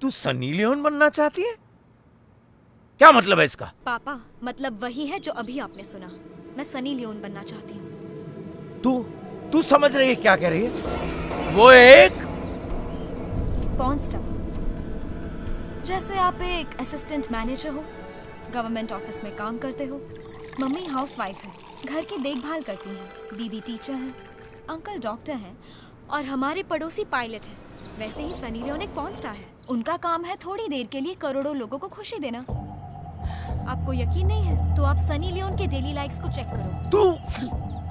तू Sunny Leone बनना चाहती है? क्या मतलब है इसका? पापा, मतलब वही है जो अभी आपने सुना। मैं सनी लियोन बनना चाहती हूँ। तू समझ रही है क्या कह रही है? वो एक पॉर्न स्टार। जैसे आप एक असिस्टेंट मैनेजर हो, गवर्नमेंट ऑफिस में काम करते हो, मम्मी हाउसवाइफ है, घर की देखभाल करती हैं, दीदी टीचर है, अंकल डॉक्टर हैं और हमारे पड़ोसी पायलट हैं। वैसे ही सनी लियोन एक पॉर्न स्टार है। उनका काम है थोड़ी देर के लिए करोड़ों लोगों को खुशी देना। आपको यकीन नहीं है तो आप सनी लियोन के डेली लाइक्स को चेक करो।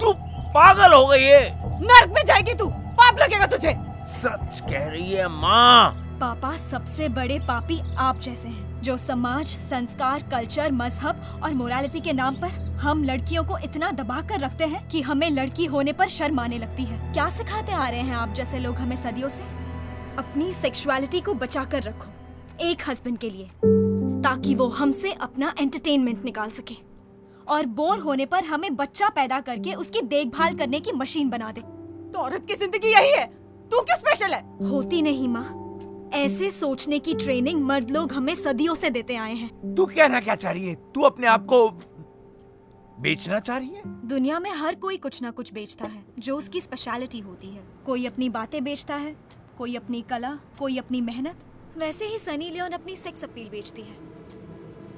तू पागल हो गई है? नर्क में जाएगी तू, पाप लगेगा तुझे। सच कह रही है माँ। पापा, सबसे बड़े पापी आप जैसे हैं, जो समाज, संस्कार, कल्चर, मजहब और मोरालिटी के नाम पर हम लड़कियों को इतना दबा कर रखते हैं कि हमें लड़की होने पर शर्म आने लगती है। क्या सिखाते आ रहे हैं आप जैसे लोग हमें सदियों से? अपनी सेक्सुअलिटी को बचा कर रखो, एक हस्बैंड के लिए, ताकि वो हमसे अपना एंटरटेनमेंट निकाल सके और बोर होने पर हमें बच्चा पैदा करके उसकी देखभाल करने की मशीन बना दे। तो औरत की जिंदगी यही है, तू क्यों स्पेशल है? होती नहीं माँ, ऐसे सोचने की ट्रेनिंग मर्द लोग हमें सदियों से देते आए हैं। तू कहना क्या चाह रही है? तू अपने आप को बेचना चाह रही है? दुनिया में हर कोई कुछ ना कुछ बेचता है जो उसकी स्पेशलिटी होती है। कोई अपनी बातें बेचता है, कोई अपनी कला, कोई अपनी मेहनत। वैसे ही सनी लियोन अपनी सेक्स अपील बेचती है।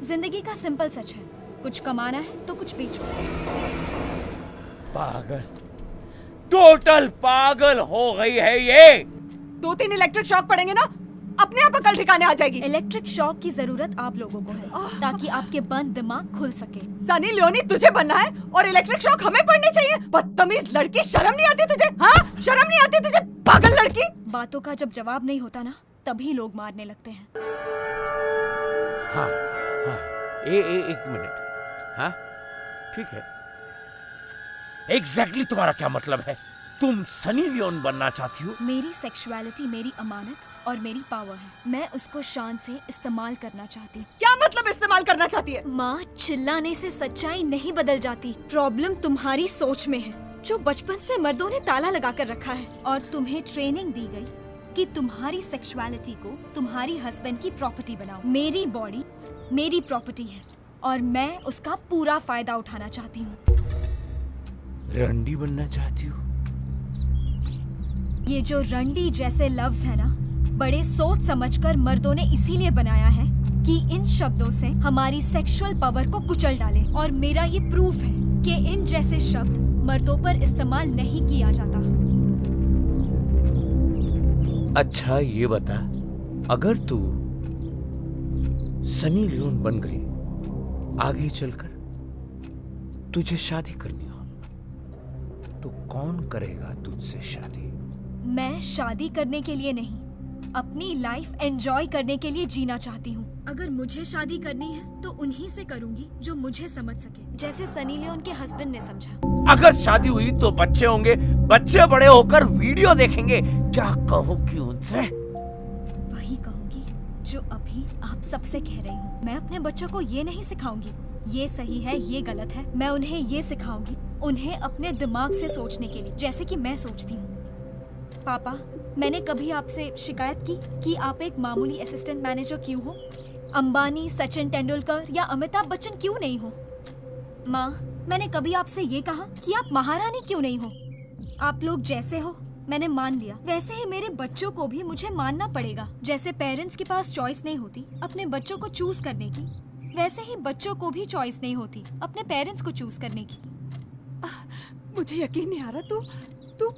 जिंदगी का सिंपल सच है, कुछ कमाना है तो कुछ बेचो। पागल, टोटल पागल हो गई है ये। 2-3 इलेक्ट्रिक शॉक पड़ेंगे ना, अपने आप अकल ठिकाने आ जाएगी। इलेक्ट्रिक शॉक की जरूरत आप लोगों को है ताकि आपके बंद दिमाग खुल सके। सनी लियोनी तुझे बनना है और इलेक्ट्रिक शॉक हमें पड़नी चाहिए। बदतमीज लड़की, शर्म नहीं आती तुझे? हाँ, शर्म नहीं आती तुझे, पागल लड़की। बातों का जब जवाब नहीं होता ना, तभी लोग मारने लगते हैं। हाँ, एक मिनट। हाँ, ठीक है। एग्जैक्टली तुम्हारा क्या मतलब है? तुम सनी लियोन बनना चाहती हो? मेरी सेक्सुअलिटी मेरी अमानत और मेरी पावर है। मैं उसको शान से इस्तेमाल करना चाहती हूँ। क्या मतलब इस्तेमाल करना चाहती है? माँ, चिल्लाने से सच्चाई नहीं बदल जाती। प्रॉब्लम तुम्हारी सोच में है, जो बचपन से मर्दों ने ताला लगा कर रखा है और तुम्हें ट्रेनिंग दी गई कि तुम्हारी सेक्सुअलिटी को तुम्हारी हस्बैंड की प्रॉपर्टी बनाओ। मेरी बॉडी मेरी प्रॉपर्टी है और मैं उसका पूरा फायदा उठाना चाहती हूँ। रंडी बनना चाहती हो? ये जो रंडी जैसे लफ्ज है ना, बड़े सोच समझकर मर्दों ने इसीलिए बनाया है कि इन शब्दों से हमारी सेक्सुअल पावर को कुचल डालें। और मेरा ये प्रूफ है कि इन जैसे शब्द मर्दों पर इस्तेमाल नहीं किया जाता। अच्छा ये बता, अगर तू सनी लियोन बन गई, आगे चलकर तुझे शादी करनी हो, तो कौन करेगा तुझसे शादी? मैं शादी करने के लिए नहीं, अपनी लाइफ एंजॉय करने के लिए जीना चाहती हूँ। अगर मुझे शादी करनी है तो उन्हीं से करूंगी जो मुझे समझ सके, जैसे सनी लियोन के हस्बैंड ने समझा। अगर शादी हुई तो बच्चे होंगे, बच्चे बड़े होकर वीडियो देखेंगे, क्या कहोगी उनसे? वही कहूंगी जो अभी आप सबसे कह रही हूँ। मैं अपने बच्चों को ये नहीं सिखाऊंगी ये सही है ये गलत है। मैं उन्हें ये सिखाऊंगी उन्हें अपने दिमाग से सोचने के लिए, जैसे कि मैं सोचती हूँ। पापा, मैंने कभी आपसे शिकायत की कि आप एक मामूली असिस्टेंट मैनेजर क्यों हो? अंबानी, सचिन तेंदुलकर या अमिताभ बच्चन क्यों नहीं हो? माँ, मैंने कभी आपसे ये कहा कि आप महारानी क्यों नहीं हो? आप लोग जैसे हो मैंने मान लिया, वैसे ही मेरे बच्चों को भी मुझे मानना पड़ेगा। जैसे पेरेंट्स के पास चॉइस नहीं होती अपने बच्चों को चूज करने की, वैसे ही बच्चों को भी चॉइस नहीं होती अपने पेरेंट्स को चूज करने की। मुझे यकीन नहीं आ रहा, तू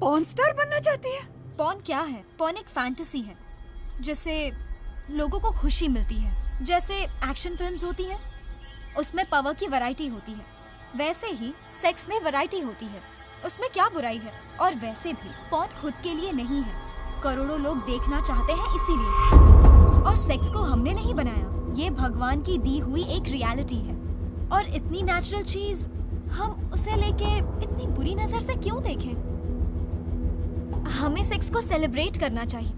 पॉर्न स्टार बनना चाहती है? पॉर्न क्या है? पॉर्न एक फैंटेसी है जिससे लोगों को खुशी मिलती है। जैसे एक्शन फिल्म्स होती हैं, उसमें पावर की वैरायटी होती है, वैसे ही सेक्स में वैरायटी होती है, उसमें क्या बुराई है? और वैसे भी पॉर्न खुद के लिए नहीं है, करोड़ों लोग देखना चाहते हैं इसीलिए। और सेक्स को हमने नहीं बनाया, ये भगवान की दी हुई एक रियलिटी है। और इतनी नेचुरल चीज हम उसे लेके इतनी बुरी नजर से क्यों देखें? हमें सेक्स को सेलिब्रेट करना चाहिए।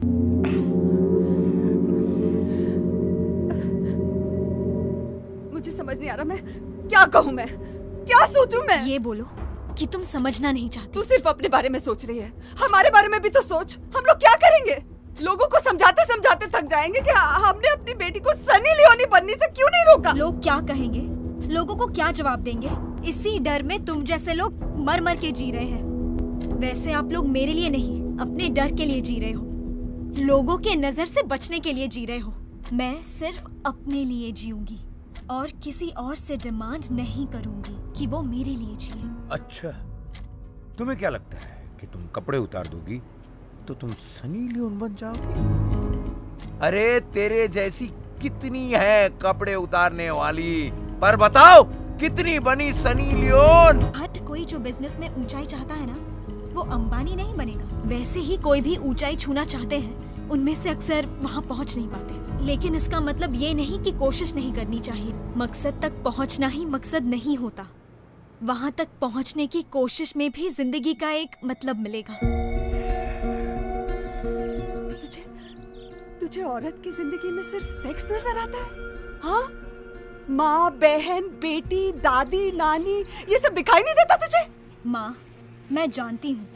मुझे समझ नहीं आ रहा, मैं क्या कहूँ, मैं क्या सोचूं? मैं ये बोलो कि तुम समझना नहीं चाहती। तू सिर्फ अपने बारे में सोच रही है, हमारे बारे में भी तो सोच। हम लोग क्या करेंगे? लोगों को समझाते समझाते थक जाएंगे कि हमने अपनी बेटी को सनी लियोनी बनने से क्यों नहीं रोका। लोग क्या कहेंगे, लोगों को क्या जवाब देंगे, इसी डर में तुम जैसे लोग मर मर के जी रहे हैं। वैसे आप लोग मेरे लिए नहीं, अपने डर के लिए जी रहे हो, लोगों के नजर से बचने के लिए जी रहे हो। मैं सिर्फ अपने लिए जीऊंगी और किसी और से डिमांड नहीं करूंगी कि वो मेरे लिए जिए। अच्छा, तुम्हें क्या लगता है कि तुम कपड़े उतार दोगी तो तुम सनी लियोन बन जाओगी? अरे तेरे जैसी कितनी है कपड़े उतारने वाली, पर बताओ कितनी बनी सनी लियोन? हर कोई जो बिजनेस में ऊंचाई चाहता है ना, वो अंबानी नहीं बनेगा। वैसे ही कोई भी ऊंचाई छूना चाहते हैं, उनमें से अक्सर वहाँ पहुँच नहीं पाते। लेकिन इसका मतलब ये नहीं कि कोशिश नहीं करनी चाहिए। मकसद तक पहुँचना ही मकसद नहीं होता, वहाँ तक पहुँचने की कोशिश में भी जिंदगी का एक मतलब मिलेगा। तुझे औरत की जिंदगी में सिर्फ सेक्स नजर आता है? हाँ, माँ, बहन, बेटी, दादी, नानी, ये सब दिखाई नहीं देता तुझे? माँ, मैं जानती हूँ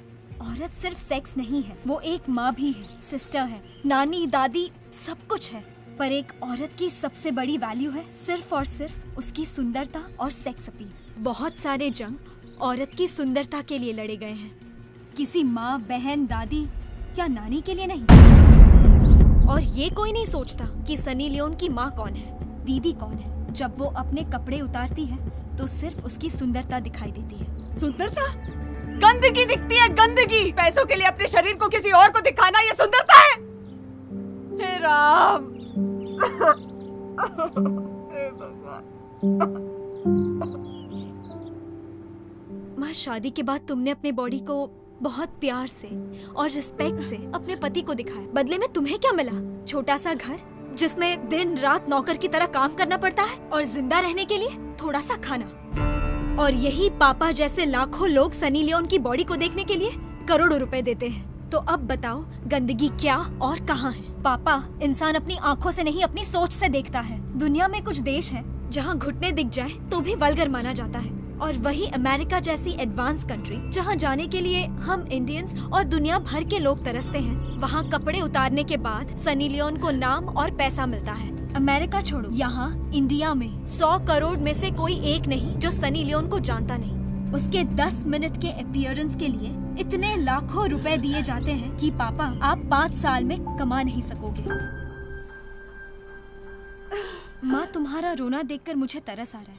औरत सिर्फ सेक्स नहीं है, वो एक माँ भी है, सिस्टर है, नानी, दादी, सब कुछ है। पर एक औरत की सबसे बड़ी वैल्यू है सिर्फ और सिर्फ उसकी सुंदरता और सेक्स अपील। बहुत सारे जंग औरत की सुंदरता के लिए लड़े गए हैं, किसी माँ, बहन, दादी या नानी के लिए नहीं। और ये कोई नहीं सोचता कि सनी लियोन की माँ कौन है, दीदी कौन है। जब वो अपने कपड़े उतारती है तो सिर्फ उसकी सुंदरता दिखाई देती है। सुंदरता? गंदगी दिखती है, गंदगी। पैसों के लिए अपने शरीर को किसी और को दिखाना ये सुंदरता है? हे राम, हे भगवान। माँ, शादी के बाद तुमने अपने बॉडी को बहुत प्यार से और रिस्पेक्ट से अपने पति को दिखाया। बदले में तुम्हें क्या मिला? छोटा सा घर जिसमें दिन रात नौकर की तरह काम करना पड़ता है और जिंदा रहने के लिए थोड़ा सा खाना। और यही पापा जैसे लाखों लोग सनी लियोन की बॉडी को देखने के लिए करोड़ों रुपए देते हैं। तो अब बताओ गंदगी क्या और कहाँ है? पापा, इंसान अपनी आंखों से नहीं अपनी सोच से देखता है। दुनिया में कुछ देश है जहाँ घुटने दिख जाए तो भी वल्गर माना जाता है, और वही अमेरिका जैसी एडवांस कंट्री जहाँ जाने के लिए हम इंडियंस और दुनिया भर के लोग तरसते हैं, वहाँ कपड़े उतारने के बाद सनी लियोन को नाम और पैसा मिलता है। अमेरिका छोड़ो, यहाँ इंडिया में 100 करोड़ में से कोई एक नहीं जो सनी लियोन को जानता नहीं। उसके 10 मिनट के अपीयरेंस के लिए इतने लाखों रुपए दिए जाते हैं कि पापा आप 5 साल में कमा नहीं सकोगे। माँ, तुम्हारा रोना देखकर मुझे तरस आ रहा है।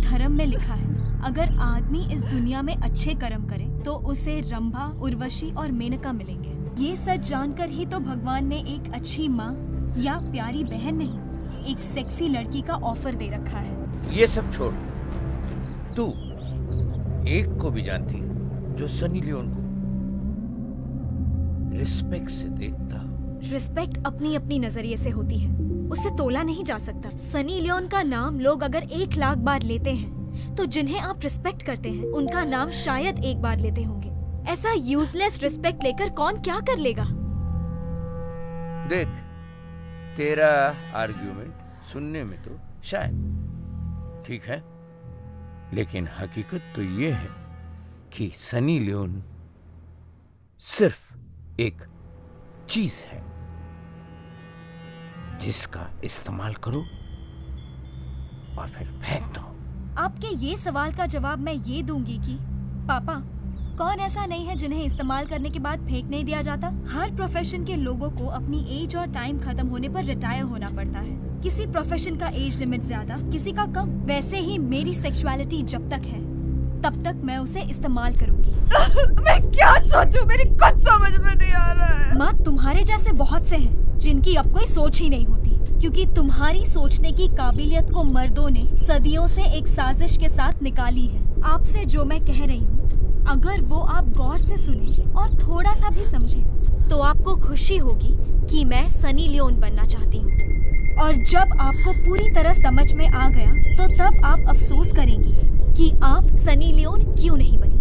धर्म में लिखा है अगर आदमी इस दुनिया में अच्छे कर्म करे तो उसे रंभा, उर्वशी और मेनका मिलेंगे। ये सच जानकर ही तो भगवान ने एक अच्छी माँ या प्यारी बहन नहीं, एक सेक्सी लड़की का ऑफर दे रखा है। ये सब छोड़, तू एक को भी जानती जो सनी लियोन को रिस्पेक्ट से देखता हो? रिस्पेक्ट अपनी अपनी नजरिए से होती है, उससे तोला नहीं जा सकता। सनी लियोन का नाम लोग अगर 1 लाख बार लेते हैं तो जिन्हें आप रिस्पेक्ट करते हैं उनका नाम शायद 1 बार लेते होंगे। ऐसा यूजलेस रिस्पेक्ट लेकर कौन क्या कर लेगा? देख, तेरा आर्ग्यूमेंट सुनने में तो शायद ठीक है, लेकिन हकीकत तो ये है कि सनी लियोन सिर्फ एक चीज है जिसका इस्तेमाल करो और फिर फेंक दो। आपके ये सवाल का जवाब मैं ये दूंगी कि पापा, कौन ऐसा नहीं है जिन्हें इस्तेमाल करने के बाद फेंक नहीं दिया जाता? हर प्रोफेशन के लोगों को अपनी एज और टाइम खत्म होने पर रिटायर होना पड़ता है। किसी प्रोफेशन का एज लिमिट ज्यादा, किसी का कम। वैसे ही मेरी सेक्सुअलिटी जब तक है तब तक मैं उसे इस्तेमाल करूंगी। मैं क्या सोचूं, मेरी कुछ समझ में नहीं आ रहा है। माँ, तुम्हारे जैसे बहुत से हैं जिनकी अब कोई सोच ही नहीं होती, क्योंकि तुम्हारी सोचने की काबिलियत को मर्दों ने सदियों से एक साजिश के साथ निकाली है। आपसे जो मैं कह रही हूँ, अगर वो आप गौर से सुने और थोड़ा सा भी समझे तो आपको खुशी होगी कि मैं सनी लियोन बनना चाहती हूँ। और जब आपको पूरी तरह समझ में आ गया तो तब आप अफसोस करेंगी कि आप सनी लियोन क्यों नहीं बनी।